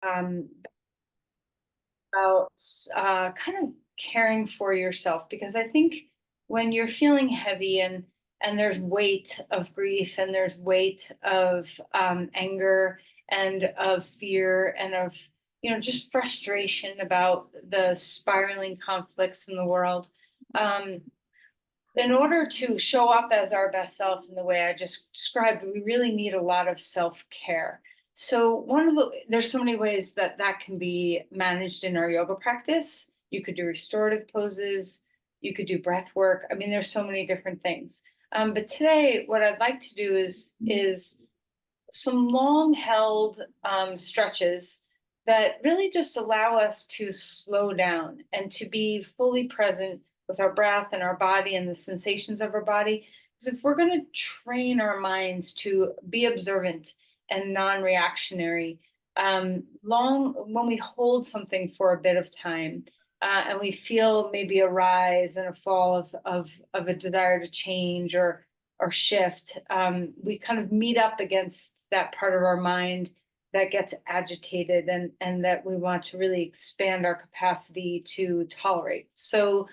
um, about kind of caring for yourself, because I think when you're feeling heavy and there's weight of grief and there's weight of anger and of fear and of just frustration about the spiraling conflicts in the world. um, in order to show up as our best self in the way I just described, we really need a lot of self care. So, there's so many ways that that can be managed in our yoga practice. You could do restorative poses, you could do breath work. I mean, there's so many different things. But today, what I'd like to do is some long held stretches that really just allow us to slow down and to be fully present with our breath and our body and the sensations of our body. Because if we're going to train our minds to be observant and non reactionary, long when we hold something for a bit of time, and we feel maybe a rise and a fall of a desire to change or shift, we kind of meet up against that part of our mind that gets agitated and that we want to really expand our capacity to tolerate. So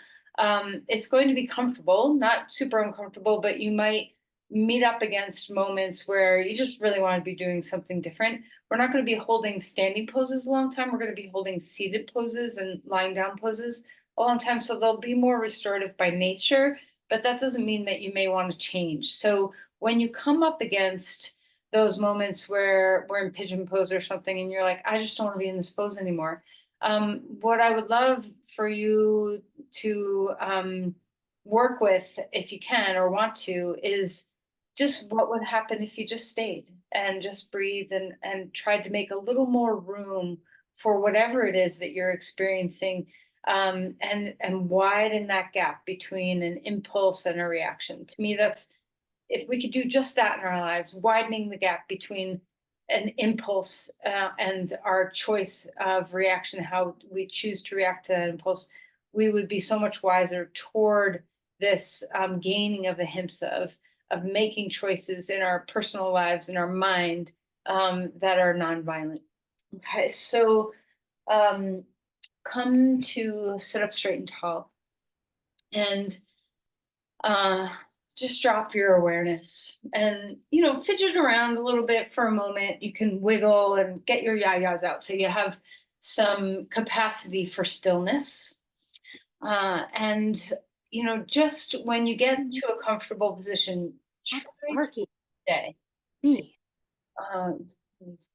it's going to be comfortable, not super uncomfortable, but you might meet up against moments where you just really want to be doing something different. We're not going to be holding standing poses a long time. We're going to be holding seated poses and lying down poses a long time. So they'll be more restorative by nature, but that doesn't mean that you may want to change. So when you come up against those moments where we're in pigeon pose or something and you're like, I just don't want to be in this pose anymore. What I would love for you to work with, if you can or want to, is just what would happen if you just stayed and just breathed and tried to make a little more room for whatever it is that you're experiencing, and widen that gap between an impulse and a reaction. To me, that's if we could do just that in our lives, widening the gap between an impulse and our choice of reaction, how we choose to react to that impulse, we would be so much wiser toward this gaining of ahimsa, of making choices in our personal lives, in our mind, that are nonviolent. Okay, so um, come to sit up straight and tall, and uh, just drop your awareness and fidget around a little bit for a moment. You can wiggle and get your yayas out so you have some capacity for stillness. And just when you get to a comfortable position, try to stay. See, um, let's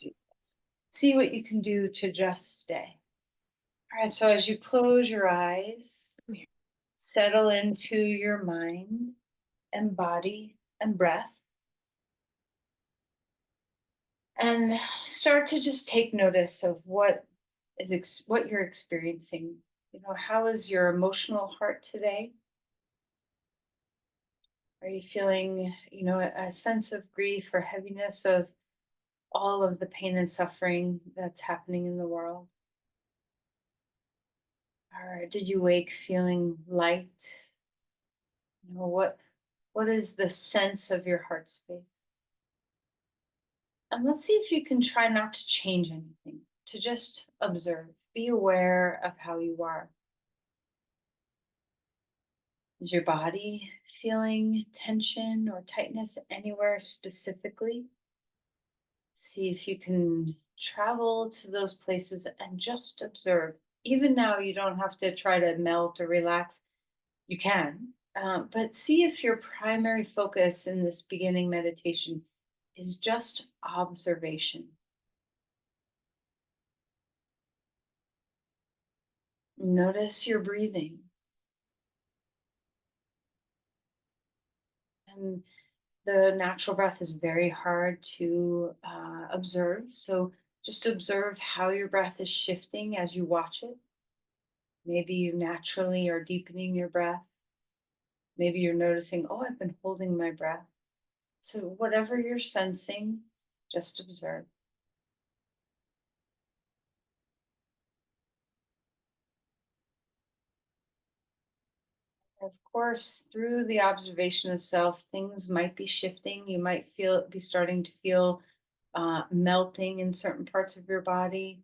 do this. See what you can do to just stay. All right, so as you close your eyes, settle into your mind and body and breath, and start to just take notice of what you're experiencing. How is your emotional heart today? Are you feeling a sense of grief or heaviness of all of the pain and suffering that's happening in the world? Or did you wake feeling light? What is the sense of your heart space? And let's see if you can try not to change anything, to just observe, be aware of how you are. Is your body feeling tension or tightness anywhere specifically? See if you can travel to those places and just observe. Even now, you don't have to try to melt or relax. You can, but see if your primary focus in this beginning meditation is just observation. Notice your breathing. And the natural breath is very hard to observe. So just observe how your breath is shifting as you watch it. Maybe you naturally are deepening your breath. Maybe you're noticing, oh, I've been holding my breath. So whatever you're sensing, just observe. Of course, through the observation of self, things might be shifting. You might be starting to feel melting in certain parts of your body.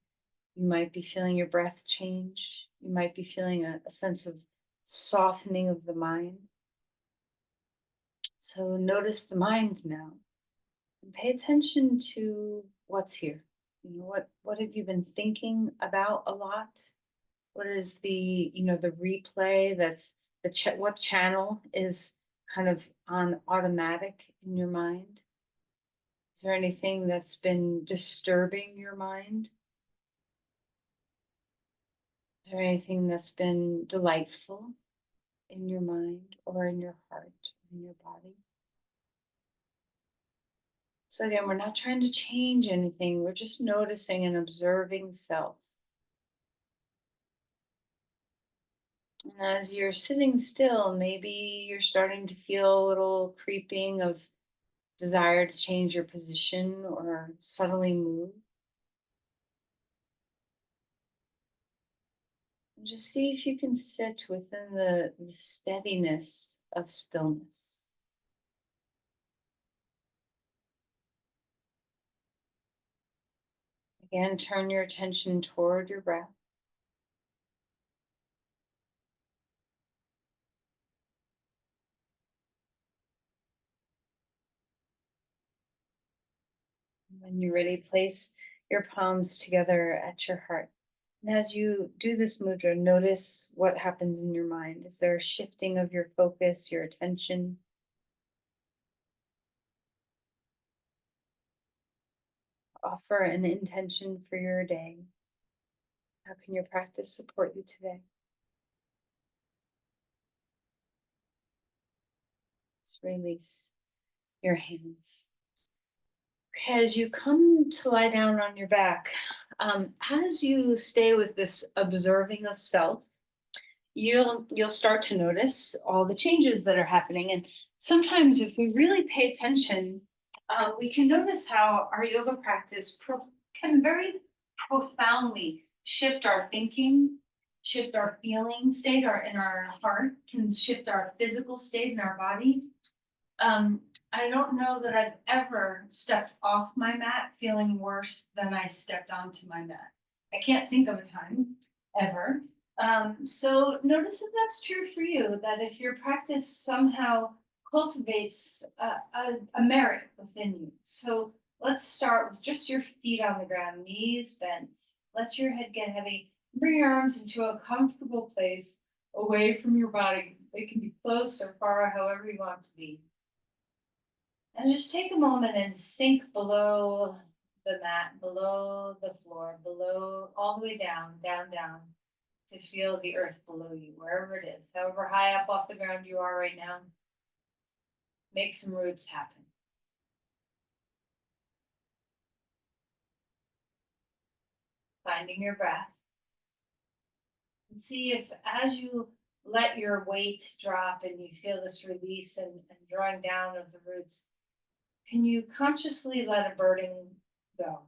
You might be feeling your breath change. You might be feeling a sense of softening of the mind. So notice the mind now and pay attention to what's here. What have you been thinking about a lot? What is the replay that's what channel is kind of on automatic in your mind? Is there anything that's been disturbing your mind? Is there anything that's been delightful in your mind or in your heart, in your body? So again, we're not trying to change anything. We're just noticing and observing self. And as you're sitting still, maybe you're starting to feel a little creeping of desire to change your position or subtly move. And just see if you can sit within the steadiness of stillness. Again, turn your attention toward your breath. When you're ready, place your palms together at your heart. And as you do this mudra, notice what happens in your mind. Is there a shifting of your focus, your attention? Offer an intention for your day. How can your practice support you today? Let's release your hands. Okay, as you come to lie down on your back, as you stay with this observing of self, you'll start to notice all the changes that are happening. And sometimes, if we really pay attention, we can notice how our yoga practice can very profoundly shift our thinking, shift our feeling state, our in our heart, can shift our physical state in our body. I don't know that I've ever stepped off my mat feeling worse than I stepped onto my mat. I can't think of a time ever. So notice if that's true for you, that if your practice somehow cultivates a merit within you. So let's start with just your feet on the ground, knees bent. Let your head get heavy. Bring your arms into a comfortable place away from your body. They can be close or far, however you want to be. And just take a moment and sink below the mat, below the floor, below, all the way down, down, down, to feel the earth below you, wherever it is, however high up off the ground you are right now. Make some roots happen. Finding your breath. And see if as you let your weight drop and you feel this release and drawing down of the roots, can you consciously let a burden go?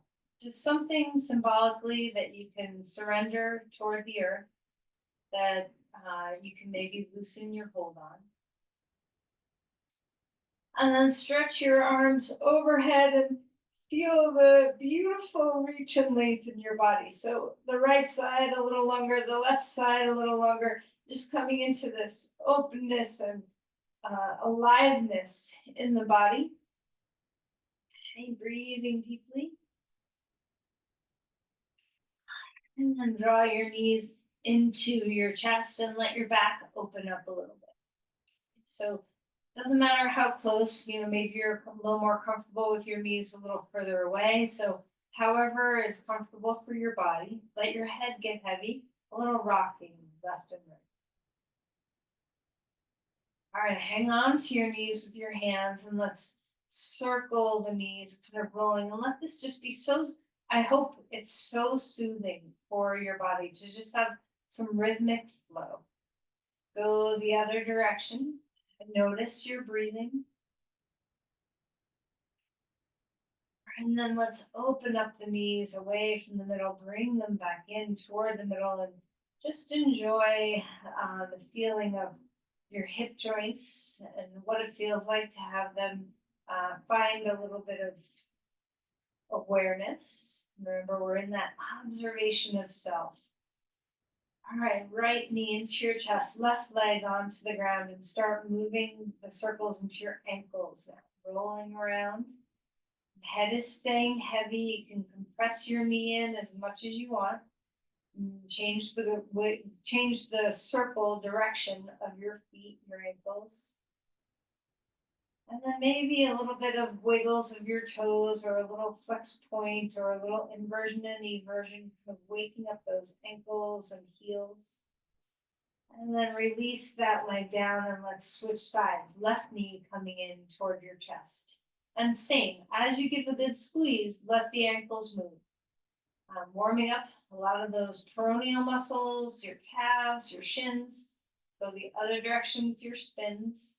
Just something symbolically that you can surrender toward the earth, that you can maybe loosen your hold on. And then stretch your arms overhead and feel the beautiful reach and length in your body. So the right side a little longer, the left side a little longer, just coming into this openness and aliveness in the body. And breathing deeply. And then draw your knees into your chest and let your back open up a little bit. So it doesn't matter how close, maybe you're a little more comfortable with your knees a little further away. So however is comfortable for your body, let your head get heavy, a little rocking left and right. All right, hang on to your knees with your hands and let's circle the knees, kind of rolling, and let this just be so, I hope it's so soothing for your body to just have some rhythmic flow. Go the other direction and notice your breathing. And then let's open up the knees away from the middle, bring them back in toward the middle, and just enjoy the feeling of your hip joints and what it feels like to have them find a little bit of awareness. Remember, we're in that observation of self. All right, right knee into your chest, left leg onto the ground, and start moving the circles into your ankles now, rolling around. Head is staying heavy. You can compress your knee in as much as you want. Change the circle direction of your feet, your ankles. And then maybe a little bit of wiggles of your toes or a little flex point or a little inversion and eversion, kind of waking up those ankles and heels. And then release that leg down and let's switch sides. Left knee coming in toward your chest. And same, as you give a good squeeze, let the ankles move. Warming up a lot of those peroneal muscles, your calves, your shins. Go the other direction with your spins.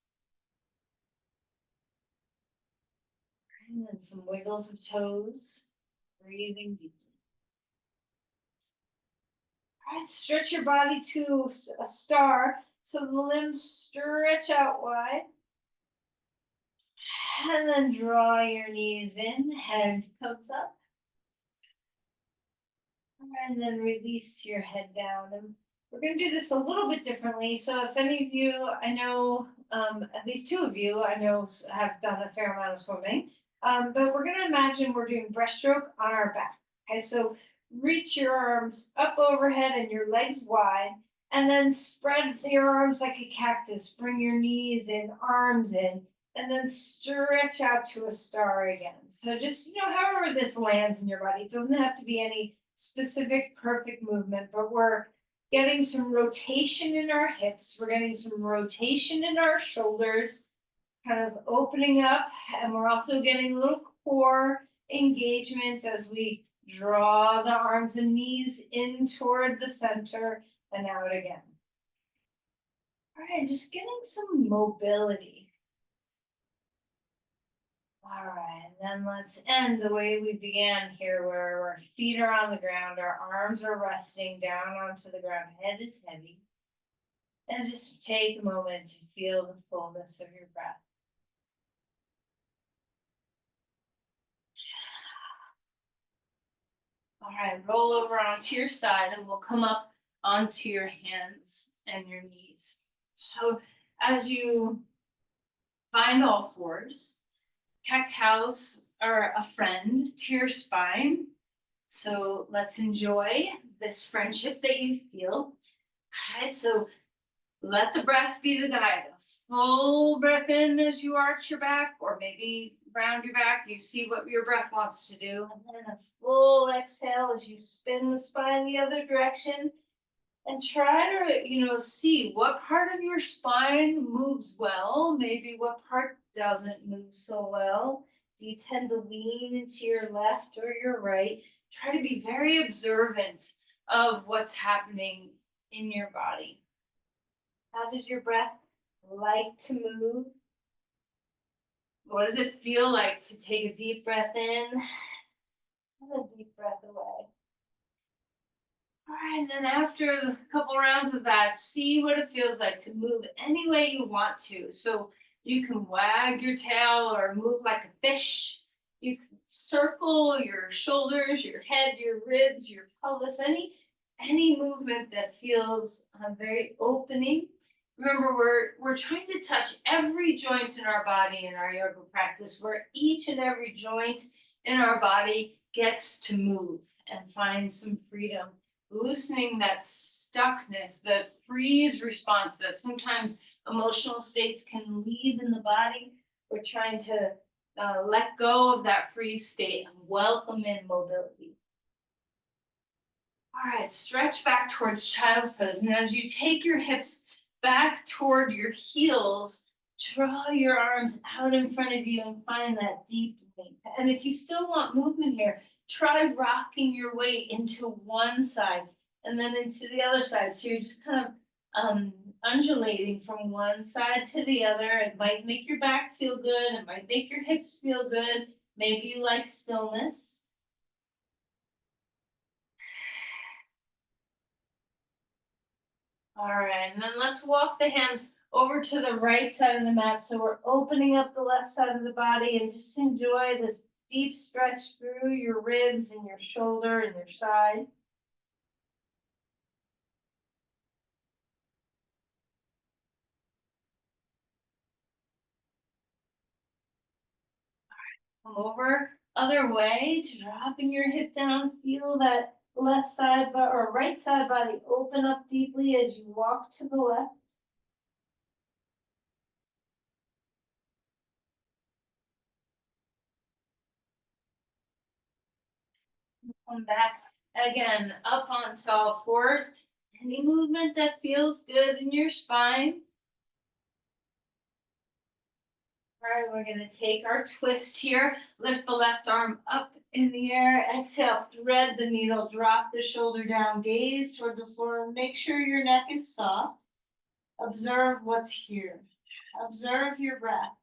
And then some wiggles of toes. Breathing deeply. All right, stretch your body to a star so the limbs stretch out wide. And then draw your knees in, head comes up. And then release your head down. And we're going to do this a little bit differently. So if any of you, I know, at least two of you, I know have done a fair amount of swimming. But we're going to imagine we're doing breaststroke on our back. Okay, so reach your arms up overhead and your legs wide. And then spread your arms like a cactus. Bring your knees in, arms in. And then stretch out to a star again. So just, however this lands in your body. It doesn't have to be any specific perfect movement, but we're getting some rotation in our hips. We're getting some rotation in our shoulders, kind of opening up. And we're also getting a little core engagement as we draw the arms and knees in toward the center and out again. All right, just getting some mobility. All right, and then let's end the way we began here, where our feet are on the ground, our arms are resting down onto the ground, head is heavy. And just take a moment to feel the fullness of your breath. All right, roll over onto your side and we'll come up onto your hands and your knees. So as you find all fours, cat-cows are a friend to your spine. So let's enjoy this friendship that you feel. Okay, so let the breath be the guide. A full breath in as you arch your back, or maybe round your back. You see what your breath wants to do. And then a full exhale as you spin the spine the other direction. And try to, see what part of your spine moves well, maybe what part doesn't move so well. Do you tend to lean into your left or your right? Try to be very observant of what's happening in your body. How does your breath like to move? What does it feel like to take a deep breath in and a deep breath away? All right, and then after a couple rounds of that, see what it feels like to move any way you want to. So you can wag your tail or move like a fish. You can circle your shoulders, your head, your ribs, your pelvis, any movement that feels very opening. Remember, we're trying to touch every joint in our body in our yoga practice, where each and every joint in our body gets to move and find some freedom. Loosening that stuckness, the freeze response that sometimes emotional states can leave in the body. We're trying to let go of that freeze state and welcome in mobility. All right, stretch back towards child's pose. And as you take your hips back toward your heels, draw your arms out in front of you and find that deep length. And if you still want movement here, try rocking your weight into one side and then into the other side. So you're just kind of undulating from one side to the other. It might make your back feel good. It might make your hips feel good. Maybe you like stillness. All right, and then let's walk the hands over to the right side of the mat. So we're opening up the left side of the body and just enjoy this Deep stretch through your ribs and your shoulder and your side. Come over, other way, dropping your hip down. Feel that left side or right side body open up deeply as you walk to the left. Come back again, up onto all fours. Any movement that feels good in your spine. All right, we're gonna take our twist here. Lift the left arm up in the air. Exhale, thread the needle, drop the shoulder down, gaze toward the floor. Make sure your neck is soft. Observe what's here. Observe your breath.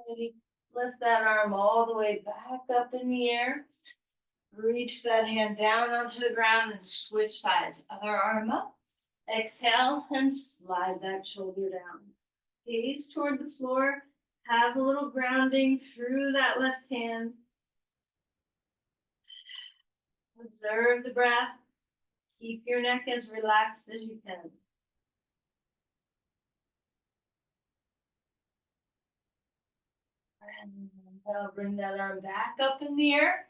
Ready? Lift that arm all the way back up in the air. Reach that hand down onto the ground and switch sides. Other arm up. Exhale and slide that shoulder down. Gaze toward the floor. Have a little grounding through that left hand. Observe the breath. Keep your neck as relaxed as you can. And I'll bring that arm back up in the air.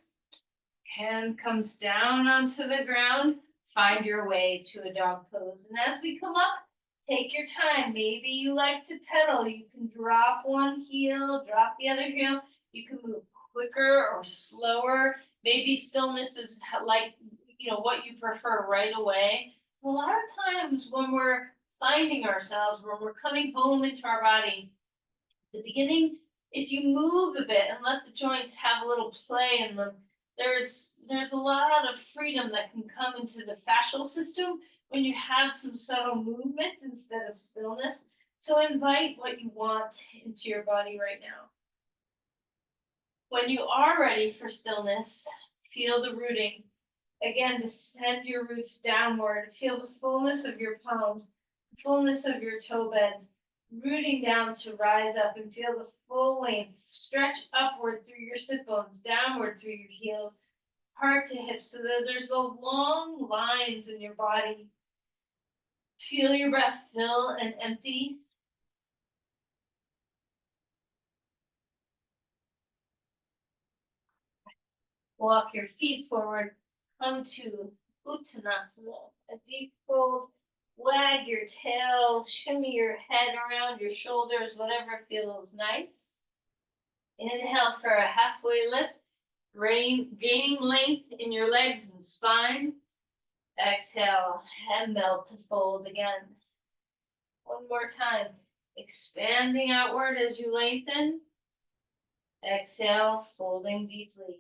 Hand comes down onto the ground. Find your way to a dog pose. And as we come up, take your time. Maybe you like to pedal. You can drop one heel, drop the other heel. You can move quicker or slower. Maybe stillness is like, what you prefer right away. A lot of times when we're finding ourselves, when we're coming home into our body, the beginning, if you move a bit and let the joints have a little play in them, there's a lot of freedom that can come into the fascial system when you have some subtle movement instead of stillness. So invite what you want into your body right now. When you are ready for stillness, feel the rooting. Again, descend your roots downward. Feel the fullness of your palms, the fullness of your toe beds, rooting down to rise up, and feel the full length. Stretch upward through your sit bones, downward through your heels, heart to hip, so that there's those long lines in your body. Feel your breath fill and empty. Walk your feet forward. Come to Uttanasana, a deep fold. Wag your tail, shimmy your head around your shoulders, whatever feels nice. Inhale for a halfway lift, gaining length in your legs and spine. Exhale and melt to fold again. One more time, expanding outward as you lengthen. Exhale, folding deeply.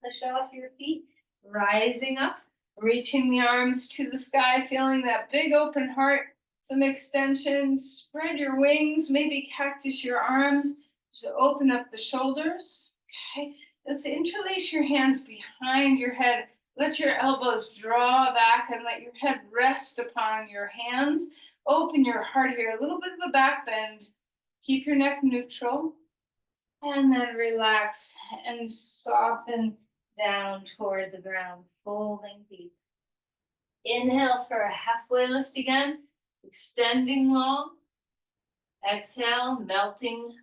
Push off your feet, rising up, reaching the arms to the sky, feeling that big open heart, some extensions. Spread your wings, maybe cactus your arms. Just open up the shoulders. Okay, let's interlace your hands behind your head. Let your elbows draw back and let your head rest upon your hands. Open your heart here, a little bit of a back bend. Keep your neck neutral. And then relax and soften down toward the ground, folding deep. Inhale for a halfway lift again, extending long. Exhale, melting,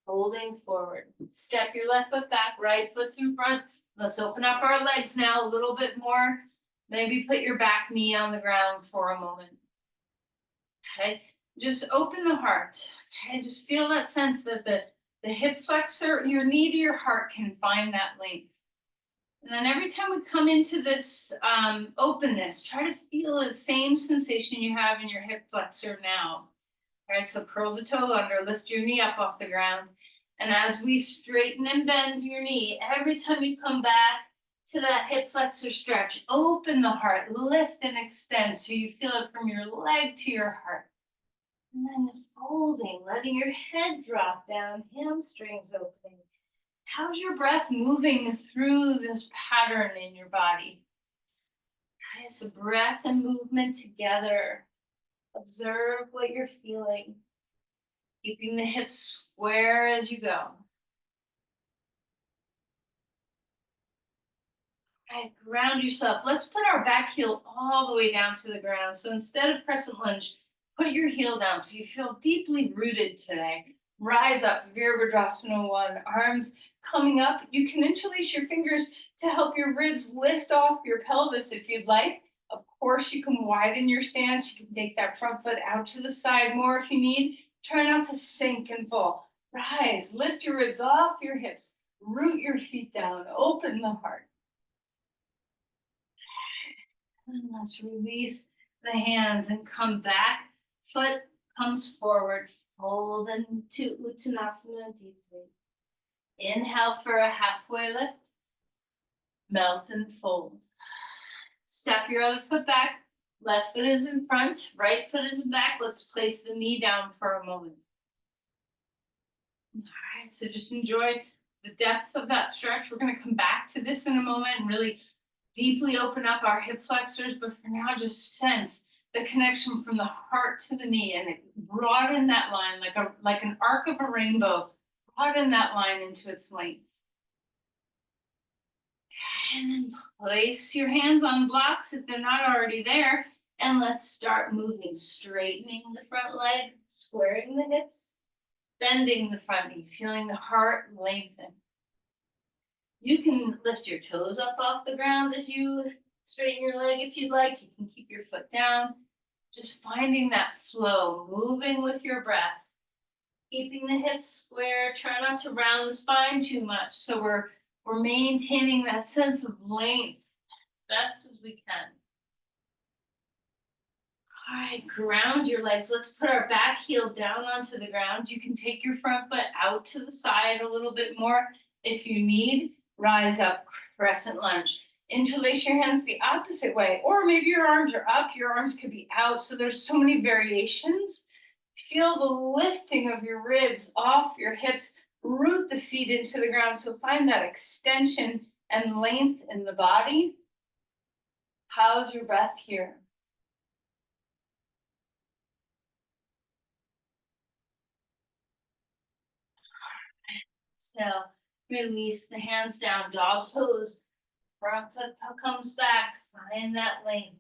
folding forward. Step your left foot back, right foot's in front. Let's open up our legs now a little bit more. Maybe put your back knee on the ground for a moment. Okay, just open the heart. Okay, just feel that sense that the hip flexor, your knee to your heart can find that length. And then every time we come into this openness, try to feel the same sensation you have in your hip flexor now. All right, so curl the toe under, lift your knee up off the ground. And as we straighten and bend your knee, every time you come back to that hip flexor stretch, open the heart, lift and extend so you feel it from your leg to your heart. And then folding, letting your head drop down, hamstrings opening. How's your breath moving through this pattern in your body? Okay, so breath and movement together. Observe what you're feeling. Keeping the hips square as you go. Okay, ground yourself. Let's put our back heel all the way down to the ground. So instead of crescent lunge, put your heel down so you feel deeply rooted today. Rise up, Virabhadrasana 1. Arms coming up. You can interlace your fingers to help your ribs lift off your pelvis if you'd like. Of course, you can widen your stance. You can take that front foot out to the side more if you need. Try not to sink and fall. Rise, lift your ribs off your hips. Root your feet down. Open the heart. And let's release the hands and come back. Foot comes forward. Fold into Uttanasana deeply. Inhale for a halfway lift. Melt and fold. Step your other foot back. Left foot is in front. Right foot is in back. Let's place the knee down for a moment. All right, so just enjoy the depth of that stretch. We're going to come back to this in a moment and really deeply open up our hip flexors, but for now, just sense the connection from the heart to the knee and broaden that line like an arc of a rainbow. Broaden that line into its length. And then place your hands on blocks if they're not already there. And let's start moving, straightening the front leg, squaring the hips, bending the front knee, feeling the heart lengthen. You can lift your toes up off the ground as you straighten your leg if you'd like. You can keep your foot down. Just finding that flow, moving with your breath. Keeping the hips square. Try not to round the spine too much. So we're maintaining that sense of length as best as we can. All right, ground your legs. Let's put our back heel down onto the ground. You can take your front foot out to the side a little bit more if you need. Rise up, crescent lunge. Interlace your hands the opposite way, or maybe your arms are up, your arms could be out. So there's so many variations. Feel the lifting of your ribs off your hips. Root the feet into the ground. So find that extension and length in the body. How's your breath here? So release the hands down, dog pose. Front foot comes back. Find that length.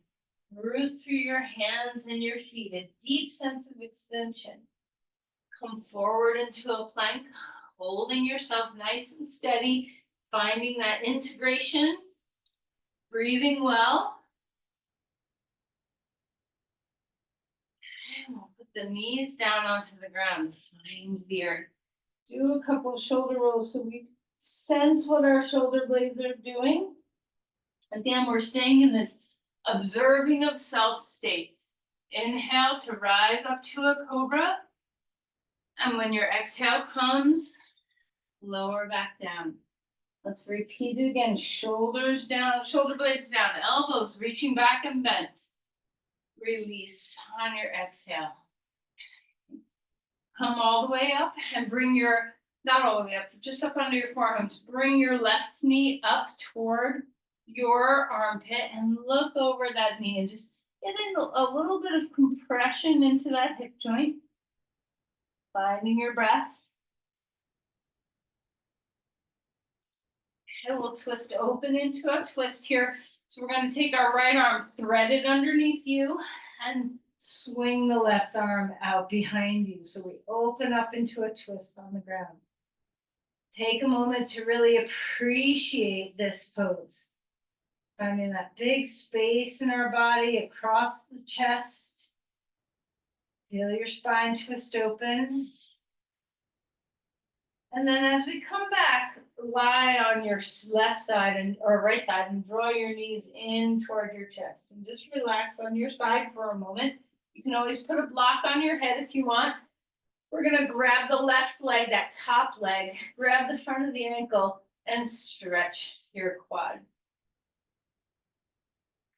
Root through your hands and your feet. A deep sense of extension. Come forward into a plank, holding yourself nice and steady, finding that integration, breathing well. And we'll put the knees down onto the ground. Find the earth. Do a couple of shoulder rolls so we sense what our shoulder blades are doing. Again, we're staying in this observing of self state. Inhale to rise up to a cobra. And when your exhale comes, lower back down. Let's repeat it again. Shoulders down, shoulder blades down, elbows reaching back and bent. Release on your exhale. Come all the way up and bring your, not all the way up, just up under your forearms. Bring your left knee up toward your armpit and look over that knee and just get in a little bit of compression into that hip joint. Finding your breath. Okay, we'll twist open into a twist here. So we're going to take our right arm, thread it underneath you, and swing the left arm out behind you. So we open up into a twist on the ground. Take a moment to really appreciate this pose. Finding that big space in our body across the chest. Feel your spine twist open. And then as we come back, lie on your left side or right side and draw your knees in toward your chest. And just relax on your side for a moment. You can always put a block on your head if you want. We're going to grab the left leg, that top leg, grab the front of the ankle, and stretch your quad.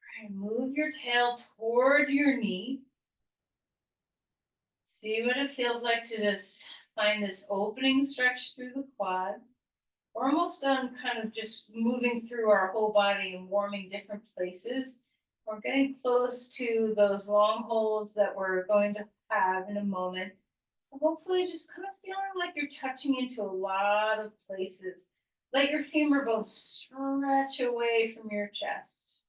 All right, move your tail toward your knee. See what it feels like to just find this opening stretch through the quad. We're almost done kind of just moving through our whole body and warming different places. We're getting close to those long holds that we're going to have in a moment. So hopefully just kind of feeling like you're touching into a lot of places. Let your femur bones stretch away from your chest.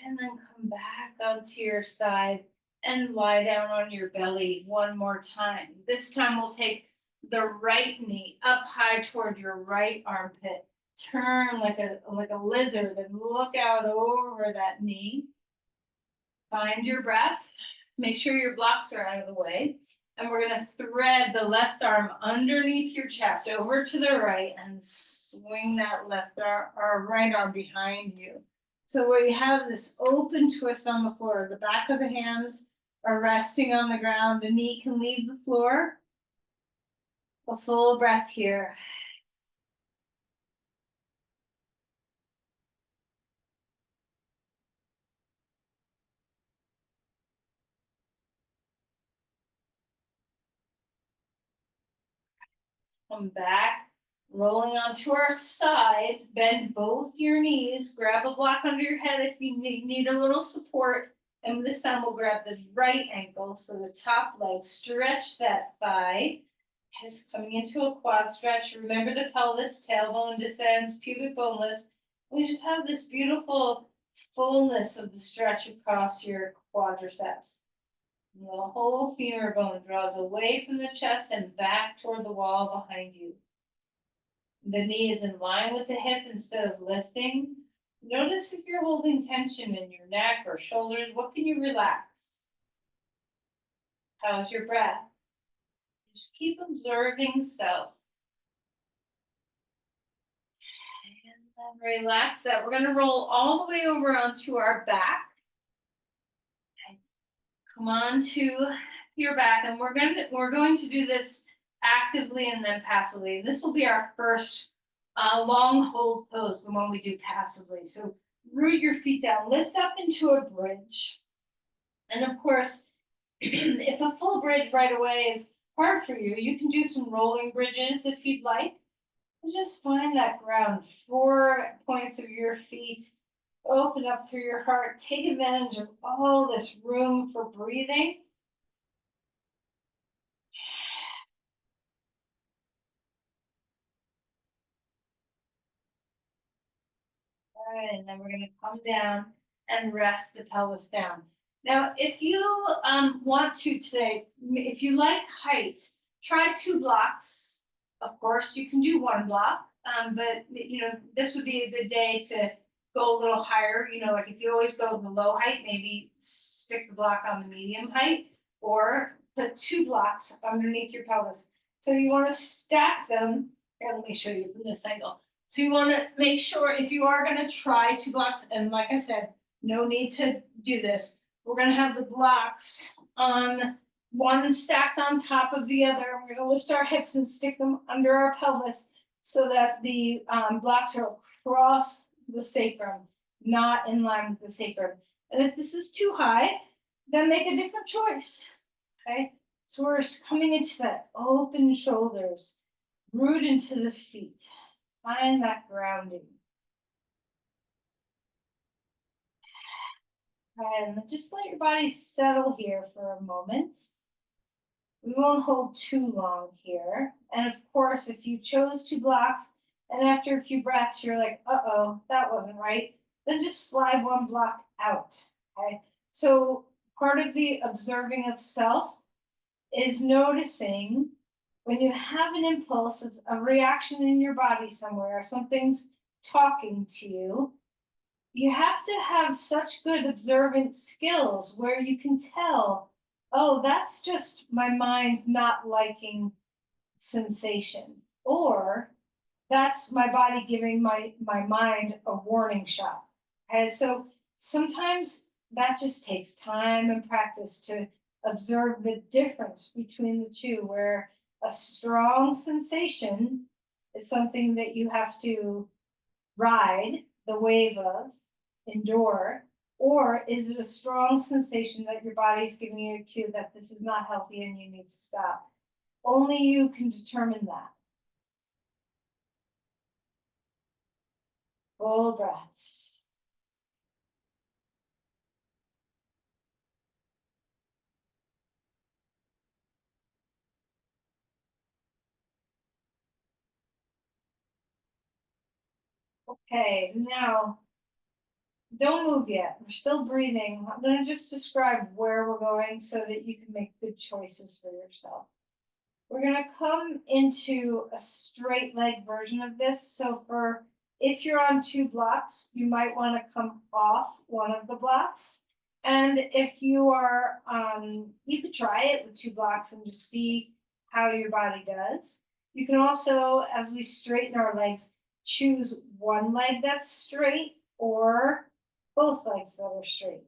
And then come back onto your side and lie down on your belly one more time. This time we'll take the right knee up high toward your right armpit. Turn like a lizard and look out over that knee. Find your breath. Make sure your blocks are out of the way. And we're going to thread the left arm underneath your chest over to the right and swing that left arm or right arm behind you. So we have this open twist on the floor. The back of the hands are resting on the ground. The knee can leave the floor. A full breath here. Come back, rolling onto our side. Bend both your knees. Grab a block under your head if you need a little support. And this time we'll grab the right ankle, so the top leg. Stretch that thigh. Just coming into a quad stretch. Remember the pelvis, tailbone descends, pubic bone lifts. We just have this beautiful fullness of the stretch across your quadriceps. The whole femur bone draws away from the chest and back toward the wall behind you. The knee is in line with the hip instead of lifting. Notice if you're holding tension in your neck or shoulders. What can you relax? How's your breath? Just keep observing self. And then relax that. We're going to roll all the way over onto our back. Come on to your back, and we're going to do this actively and then passively. This will be our first long hold pose, the one we do passively. So root your feet down, lift up into a bridge. And of course, if a full bridge right away is hard for you, you can do some rolling bridges if you'd like. And just find that ground, 4 points of your feet. Open up through your heart. Take advantage of all this room for breathing. All right, and then we're going to come down and rest the pelvis down. Now, if you want to today, if you like height, try 2 blocks. Of course, you can do 1 block, but this would be a good day to go a little higher. Like if you always go the low height, maybe stick the block on the medium height, or put 2 blocks underneath your pelvis. So you want to stack them. Here, let me show you from this angle. So you want to make sure if you are going to try 2 blocks, and like I said, no need to do this. We're going to have the blocks on one stacked on top of the other. We're going to lift our hips and stick them under our pelvis so that the blocks are across the sacrum, not in line with the sacrum. And if this is too high, then make a different choice. Okay, so we're coming into that open shoulders, root into the feet. Find that grounding. And just let your body settle here for a moment. We won't hold too long here. And of course, if you chose 2 blocks and after a few breaths, you're like, uh-oh, that wasn't right, then just slide 1 block out, okay? So part of the observing of self is noticing when you have an impulse of a reaction in your body somewhere, something's talking to you, you have to have such good observant skills where you can tell, oh, that's just my mind not liking sensation, or that's my body giving my mind a warning shot. And so sometimes that just takes time and practice to observe the difference between the two, where a strong sensation is something that you have to ride the wave of, endure, Or is it a strong sensation that your body is giving you a cue that this is not healthy and you need to stop? Only you can determine that. Full breaths. Okay, now don't move yet. We're still breathing. I'm going to just describe where we're going so that you can make good choices for yourself. We're going to come into a straight leg version of this. So for if you're on 2 blocks, you might want to come off one of the blocks. And if you are, you could try it with 2 blocks and just see how your body does. You can also, as we straighten our legs, choose one leg that's straight or both legs that are straight.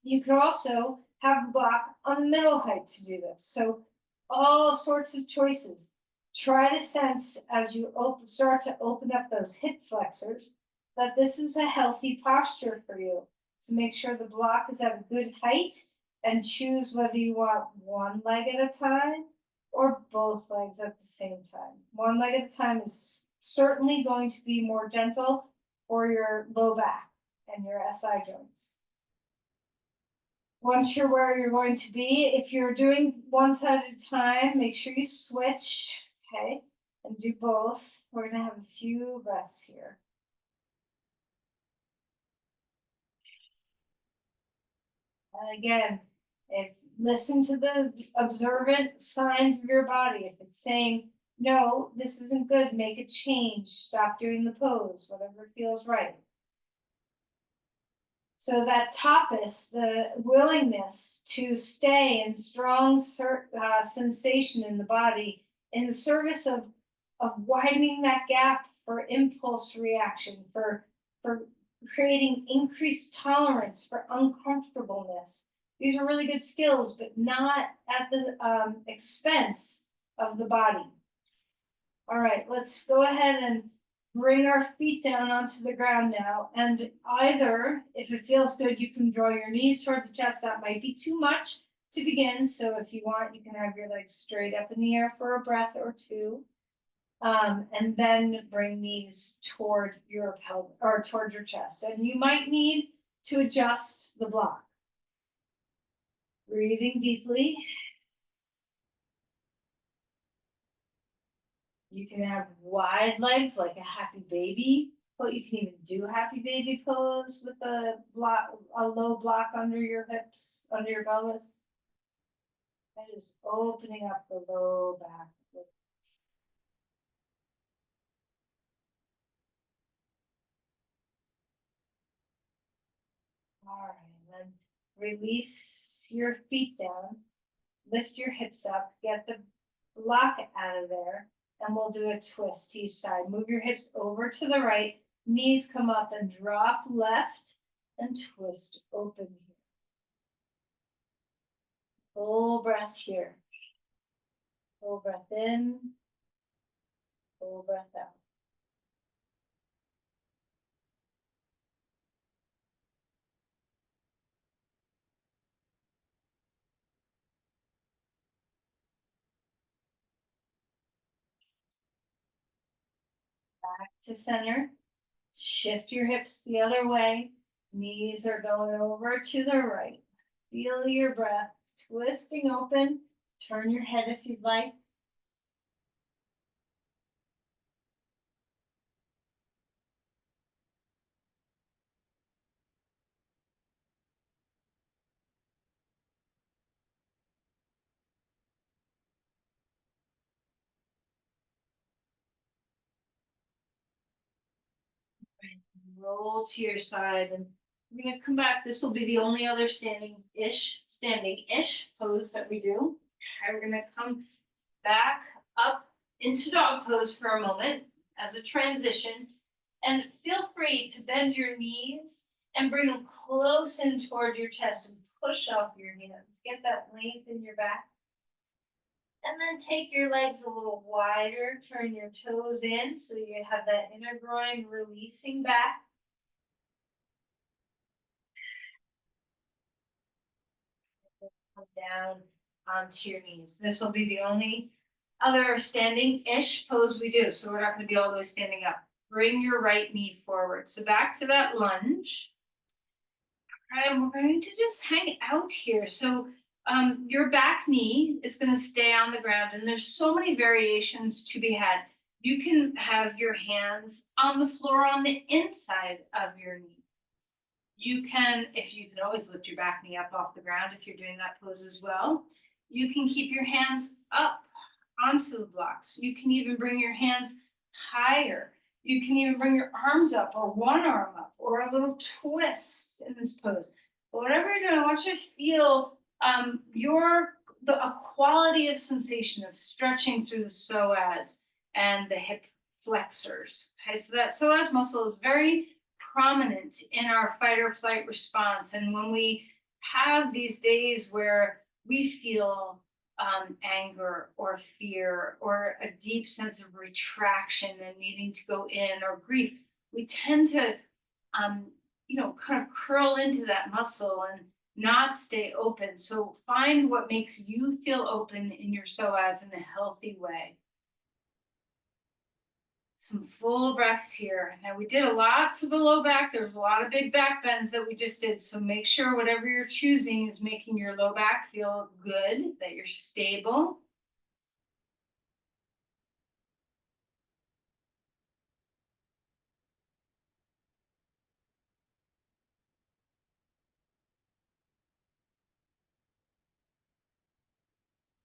You could also have the block on middle height to do this. So all sorts of choices. Try to sense as you start to open up those hip flexors that this is a healthy posture for you. So make sure the block is at a good height and choose whether you want one leg at a time or both legs at the same time. One leg at a time is certainly going to be more gentle for your low back and your SI joints. Once you're where you're going to be, if you're doing one side at a time, make sure you switch, okay, and do both. We're going to have a few breaths here. And again, listen to the observant signs of your body. If it's saying, no, this isn't good, make a change, stop doing the pose, whatever feels right. So that tapas, the willingness to stay in strong sensation in the body in the service of widening that gap for impulse reaction, for creating increased tolerance for uncomfortableness. These are really good skills, but not at the expense of the body. All right, let's go ahead and bring our feet down onto the ground now. And either, if it feels good, you can draw your knees toward the chest. That might be too much to begin. So if you want, you can have your legs straight up in the air for a breath or two. And then bring knees toward your pelvic or toward your chest. And you might need to adjust the block. Breathing deeply. You can have wide legs like a happy baby. But you can even do happy baby pose with a low block under your hips, under your pelvis. And just opening up the low back. All right, then release your feet down, lift your hips up, get the block out of there, and we'll do a twist to each side. Move your hips over to the right, knees come up and drop left, and twist open here. Full breath here. Full breath in, full breath out. Back to center. Shift your hips the other way. Knees are going over to the right. Feel your breath twisting open. Turn your head if you'd like. Roll to your side, and we're going to come back. This will be the only other standing-ish pose that we do. Okay, we're going to come back up into dog pose for a moment as a transition, and feel free to bend your knees and bring them close in toward your chest and push up your hands. Get that length in your back. And then take your legs a little wider, turn your toes in so you have that inner groin releasing back. down onto your knees. This will be the only other standing-ish pose we do. So we're not going to be all the way standing up. Bring your right knee forward. So back to that lunge. And we're going to just hang out here. So your back knee is going to stay on the ground, and there's so many variations to be had. You can have your hands on the floor on the inside of your knee. You can, if you can always lift your back knee up off the ground if you're doing that pose as well. You can keep your hands up onto the blocks. You can even bring your hands higher. You can even bring your arms up or one arm up or a little twist in this pose. But whatever you're doing, I want you to feel a quality of sensation of stretching through the psoas and the hip flexors. Okay, so that psoas muscle is very prominent in our fight or flight response. And when we have these days where we feel anger or fear or a deep sense of retraction and needing to go in, or grief, we tend to, kind of curl into that muscle and not stay open. So find what makes you feel open in your psoas in a healthy way. Some full breaths here. Now we did a lot for the low back. There was a lot of big back bends that we just did. So make sure whatever you're choosing is making your low back feel good, that you're stable.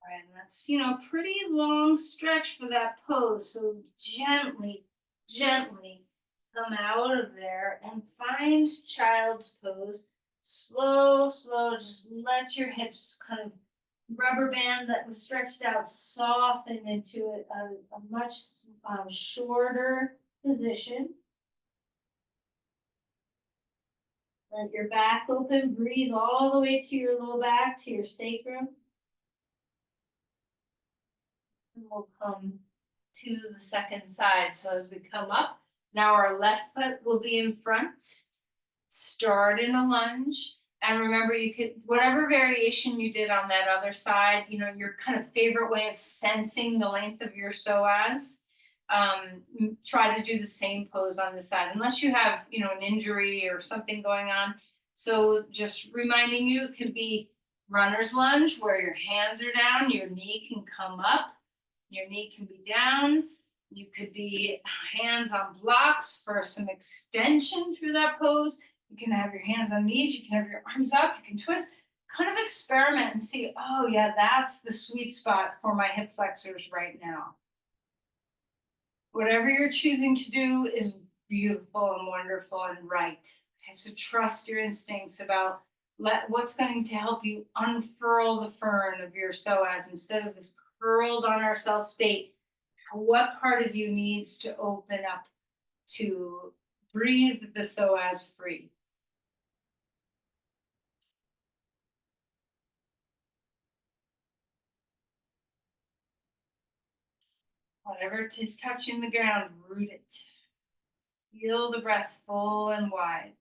Right, and that's, pretty long stretch for that pose. So gently, gently come out of there and find child's pose. Slow, slow, just let your hips kind of rubber band that was stretched out soften into a much shorter position. Let your back open, breathe all the way to your low back, to your sacrum. And we'll come to the second side. So as we come up, now our left foot will be in front. Start in a lunge. And remember, you could, whatever variation you did on that other side, your kind of favorite way of sensing the length of your psoas, try to do the same pose on this side, unless you have, an injury or something going on. So just reminding you, it can be runner's lunge where your hands are down, your knee can come up, your knee can be down. You could be hands on blocks for some extension through that pose. You can have your hands on knees, you can have your arms up, you can twist, kind of experiment and see, oh yeah, that's the sweet spot for my hip flexors right now. Whatever you're choosing to do is beautiful and wonderful and right. Okay, so trust your instincts about what's going to help you unfurl the fern of your psoas instead of this curled on ourselves state. What part of you needs to open up to breathe the psoas free? Whatever it is touching the ground, root it. Feel the breath full and wide.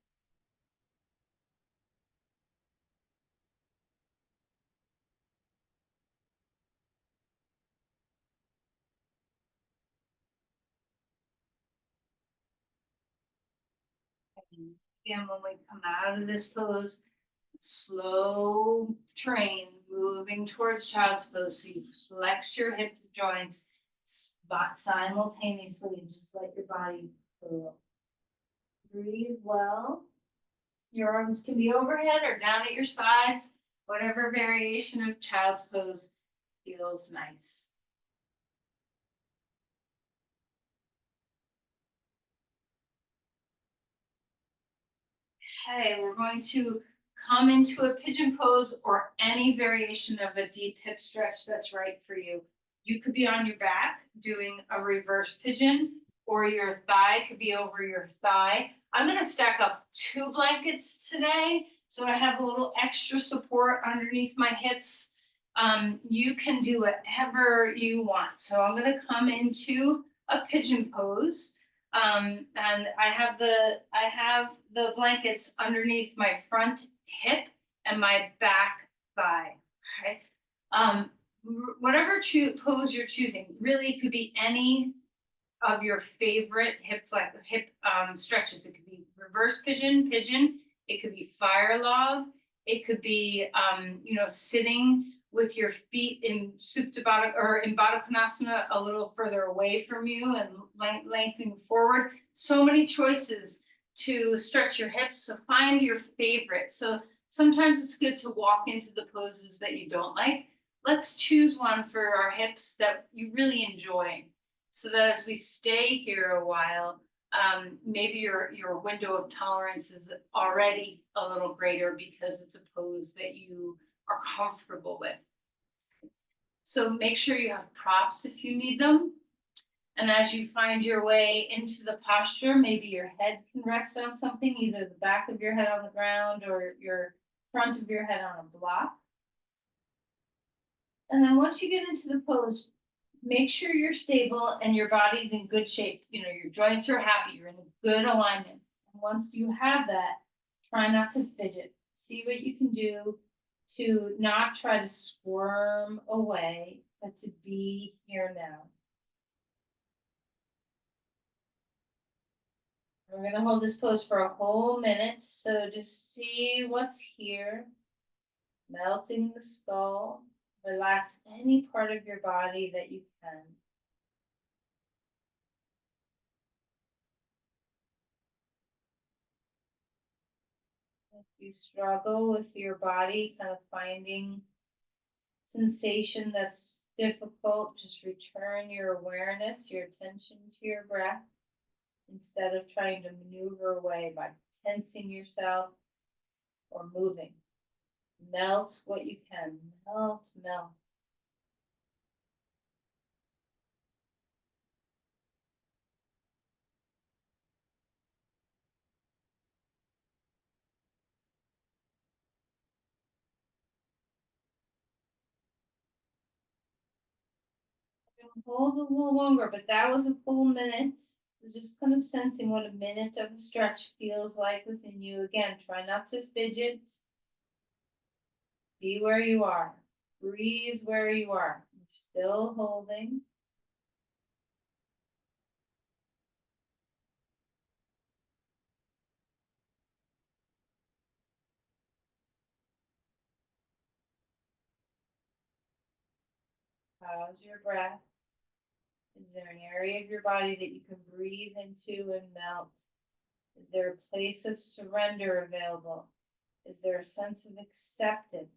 And again, when we come out of this pose, slow train moving towards child's pose. So you flex your hip joints simultaneously and just let your body go. Breathe well. Your arms can be overhead or down at your sides, whatever variation of child's pose feels nice. Okay, we're going to come into a pigeon pose or any variation of a deep hip stretch that's right for you. You could be on your back doing a reverse pigeon, or your thigh could be over your thigh. I'm going to stack up 2 blankets today, so I have a little extra support underneath my hips. You can do whatever you want. So I'm going to come into a pigeon pose. And I have the blankets underneath my front hip and my back thigh. Okay. Whatever pose you're choosing, really it could be any of your favorite hip stretches. It could be reverse pigeon. It could be fire log. It could be sitting with your feet in Supta Baddha or in Baddha Konasana a little further away from you and lengthening forward. So many choices to stretch your hips. So find your favorite. So sometimes it's good to walk into the poses that you don't like. Let's choose one for our hips that you really enjoy so that as we stay here a while, maybe your window of tolerance is already a little greater because it's a pose that you are comfortable with. So make sure you have props if you need them. And as you find your way into the posture, maybe your head can rest on something, either the back of your head on the ground or your front of your head on a block. And then once you get into the pose, make sure you're stable and your body's in good shape. You know, your joints are happy, you're in a good alignment. And once you have that, try not to fidget. See what you can do to not try to squirm away, but to be here now. We're going to hold this pose for a whole minute. So just see what's here, melting the skull. Relax any part of your body that you can. If you struggle with your body, kind of finding sensation that's difficult, just return your awareness, your attention to your breath instead of trying to maneuver away by tensing yourself or moving. Melt what you can. Melt, melt. Hold a little longer, but that was a full minute. So just kind of sensing what a minute of a stretch feels like within you. Again, try not to fidget. Be where you are. Breathe where you are. You're still holding. How's your breath? Is there an area of your body that you can breathe into and melt? Is there a place of surrender available? Is there a sense of acceptance?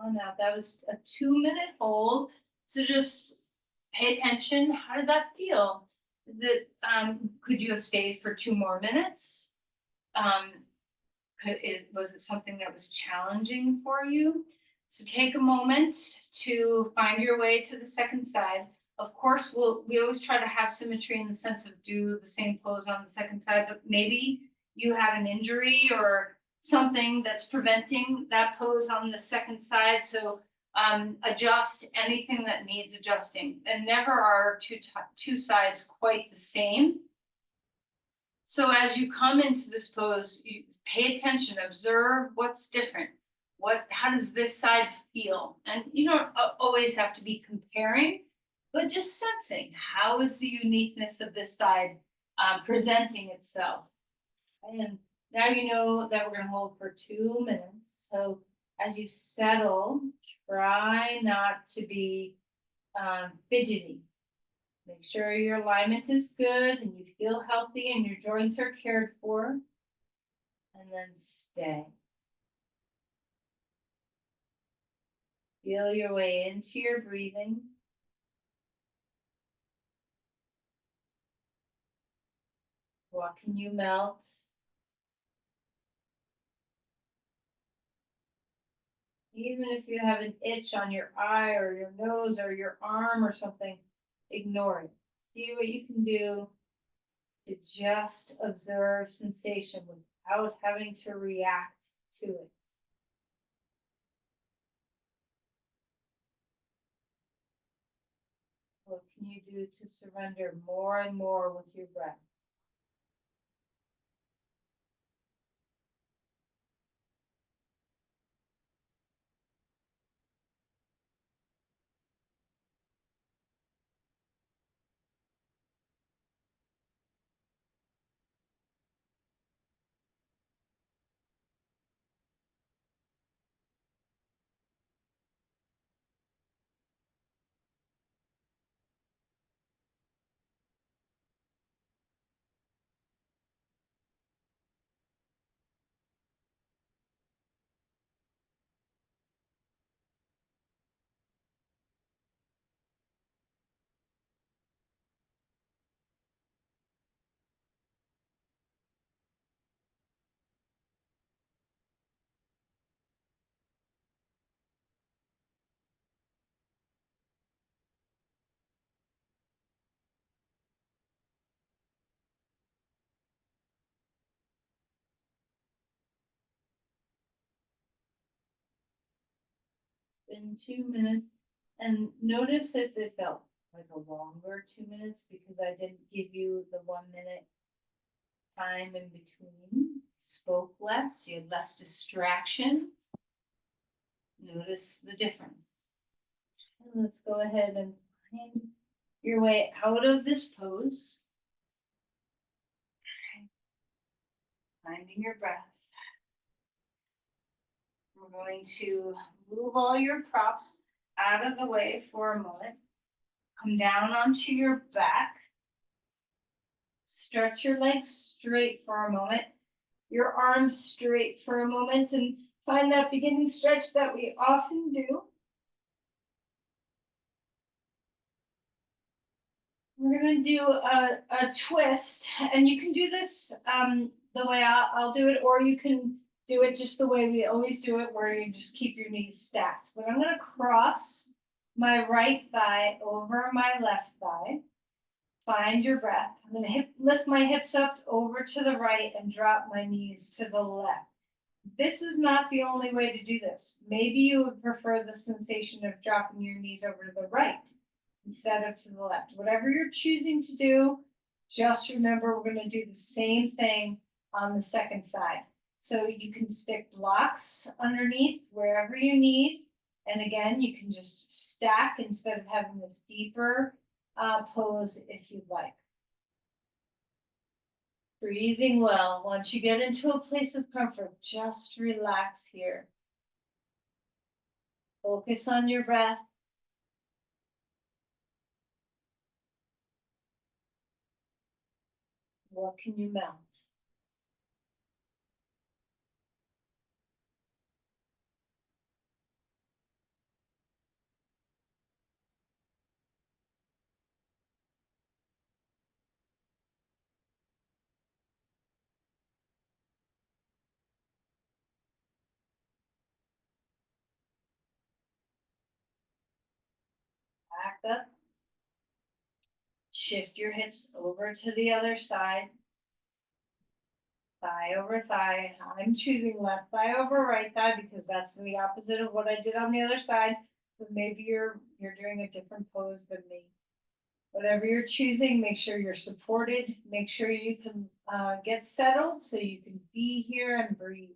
Oh, now that was a 2 minute hold. So just pay attention. How did that feel? Is it, could you have stayed for 2 more minutes? Um, was it something that was challenging for you? So take a moment to find your way to the second side. Of course, we always try to have symmetry in the sense of do the same pose on the second side, but maybe you have an injury or something that's preventing that pose on the second side. So adjust anything that needs adjusting. And never are two sides quite the same. So as you come into this pose, you pay attention, observe what's different. How does this side feel? And you don't always have to be comparing, but just sensing how is the uniqueness of this side presenting itself. And now you know that we're going to hold for 2 minutes. So as you settle, try not to be fidgety. Make sure your alignment is good and you feel healthy and your joints are cared for. And then stay. Feel your way into your breathing. What can you melt? Even if you have an itch on your eye or your nose or your arm or something, ignore it. See what you can do to just observe sensation without having to react to it. What can you do to surrender more and more with your breath? It's been 2 minutes, and notice if it felt like a longer 2 minutes because I didn't give you the 1 minute time in between. Spoke less, you had less distraction. Notice the difference. And let's go ahead and find your way out of this pose. Finding your breath. We're going to move all your props out of the way for a moment. Come down onto your back. Stretch your legs straight for a moment. Your arms straight for a moment, and find that beginning stretch that we often do. We're gonna do a twist, and you can do this the way I'll do it, or you can do it just the way we always do it, where you just keep your knees stacked. But I'm gonna cross my right thigh over my left thigh. Find your breath. I'm gonna lift my hips up over to the right and drop my knees to the left. This is not the only way to do this. Maybe you would prefer the sensation of dropping your knees over to the right instead of to the left. Whatever you're choosing to do, just remember we're going to do the same thing on the second side. So you can stick blocks underneath wherever you need. And again, you can just stack instead of having this deeper pose if you'd like. Breathing well. Once you get into a place of comfort, just relax here. Focus on your breath. What can you melt? Back up. Shift your hips over to the other side. Thigh over thigh. I'm choosing left thigh over right thigh because that's the opposite of what I did on the other side. So maybe you're doing a different pose than me. Whatever you're choosing, make sure you're supported. Make sure you can get settled so you can be here and breathe.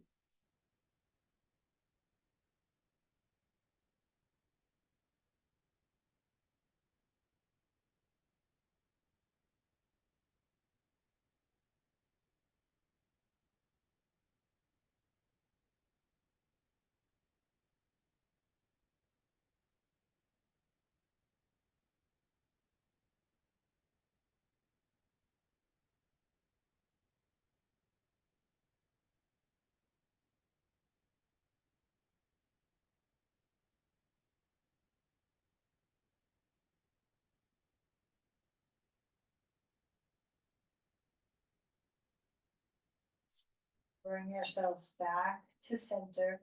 Bring yourselves back to center.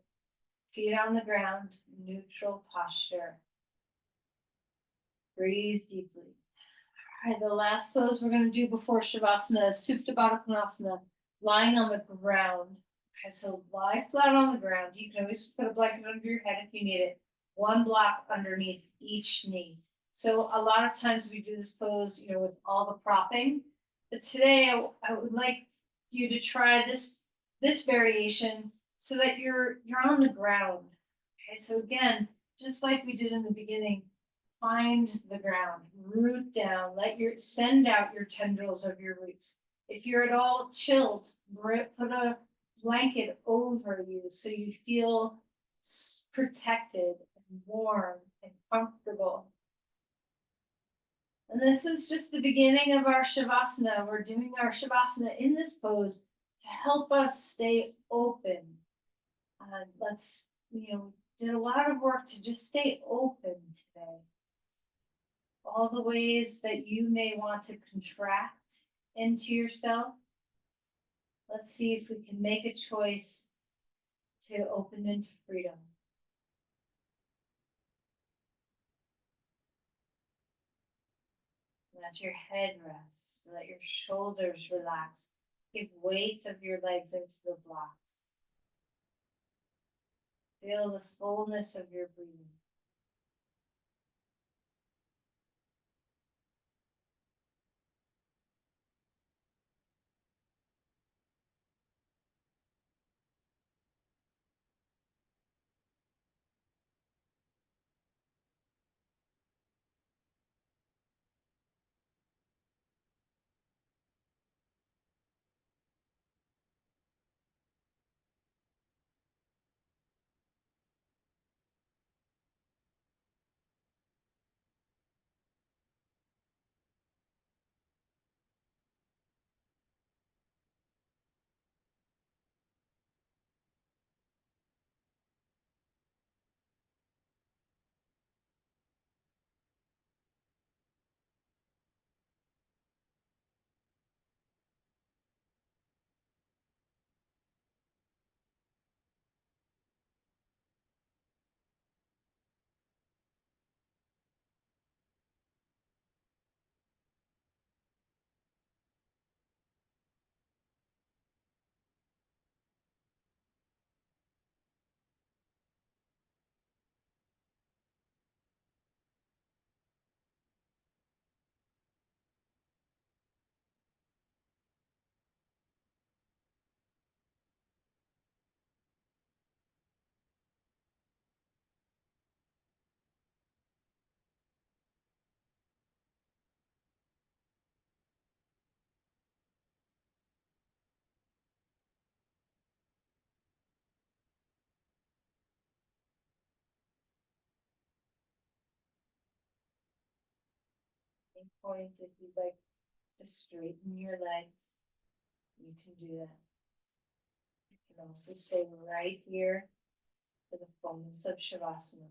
Feet on the ground, neutral posture. Breathe deeply. All right, the last pose we're gonna do before Shavasana is Supta Baddha Konasana, lying on the ground. Okay, so lie flat on the ground. You can always put a blanket under your head if you need it. One block underneath each knee. So a lot of times we do this pose, with all the propping. But today I would like you to try this variation so that you're on the ground. Okay, so again, just like we did in the beginning, find the ground, root down, send out your tendrils of your roots. If you're at all chilled, put a blanket over you so you feel protected and warm and comfortable. And this is just the beginning of our Shavasana. We're doing our Shavasana in this pose to help us stay open. Did a lot of work to just stay open today. All the ways that you may want to contract into yourself. Let's see if we can make a choice to open into freedom. Let your head rest, let your shoulders relax. Give weight of your legs into the blocks. Feel the fullness of your breathing. Point if you'd like to straighten your legs, you can do that. You can also stay right here for the fullness of Shavasana.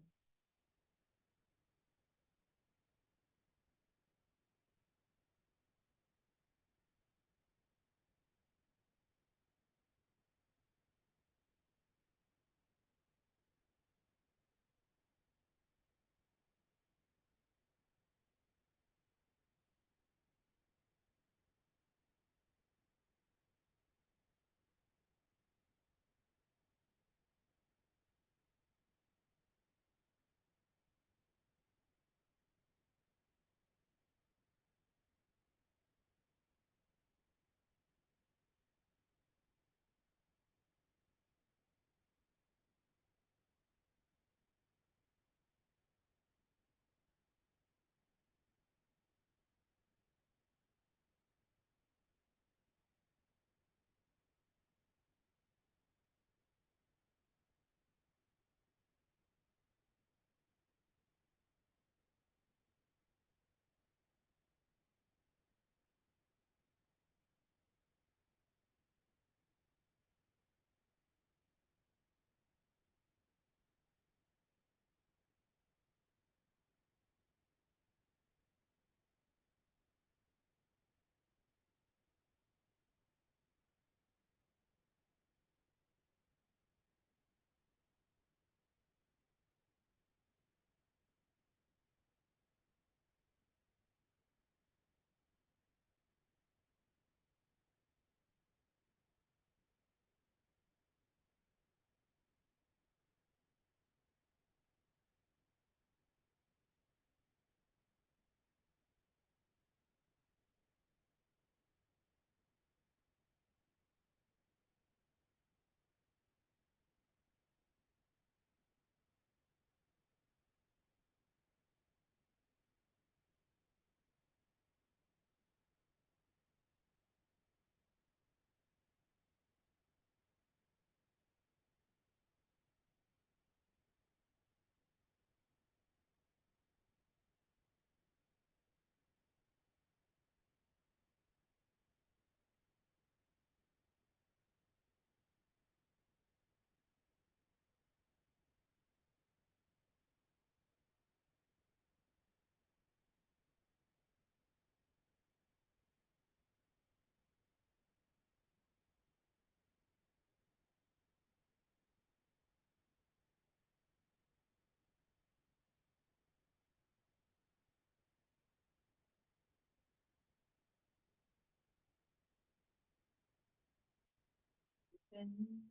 in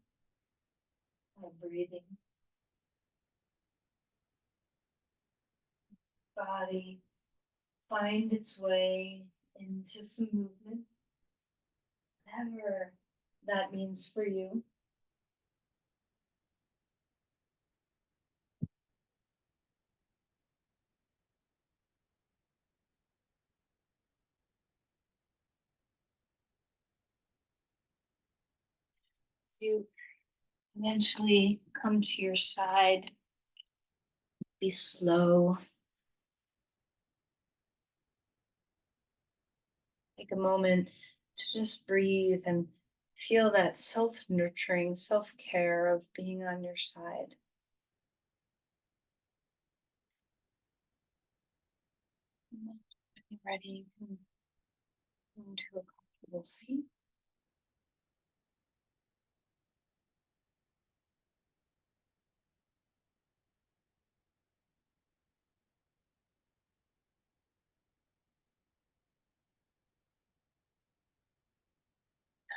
by breathing. Body find its way into some movement, whatever that means for you. As you eventually come to your side, be slow. Take a moment to just breathe and feel that self nurturing, self care of being on your side. And then when you're ready, you can come to a comfortable seat.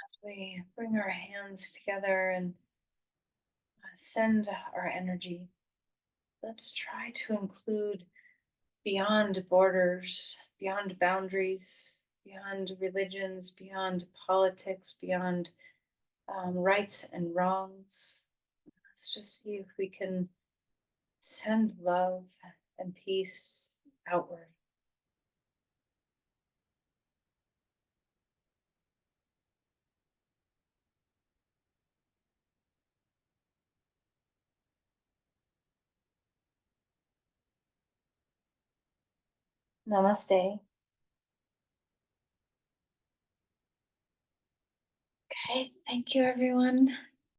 As we bring our hands together and send our energy, let's try to include beyond borders, beyond boundaries, beyond religions, beyond politics, beyond rights and wrongs. Let's just see if we can send love and peace outward. Namaste. Okay, thank you, everyone.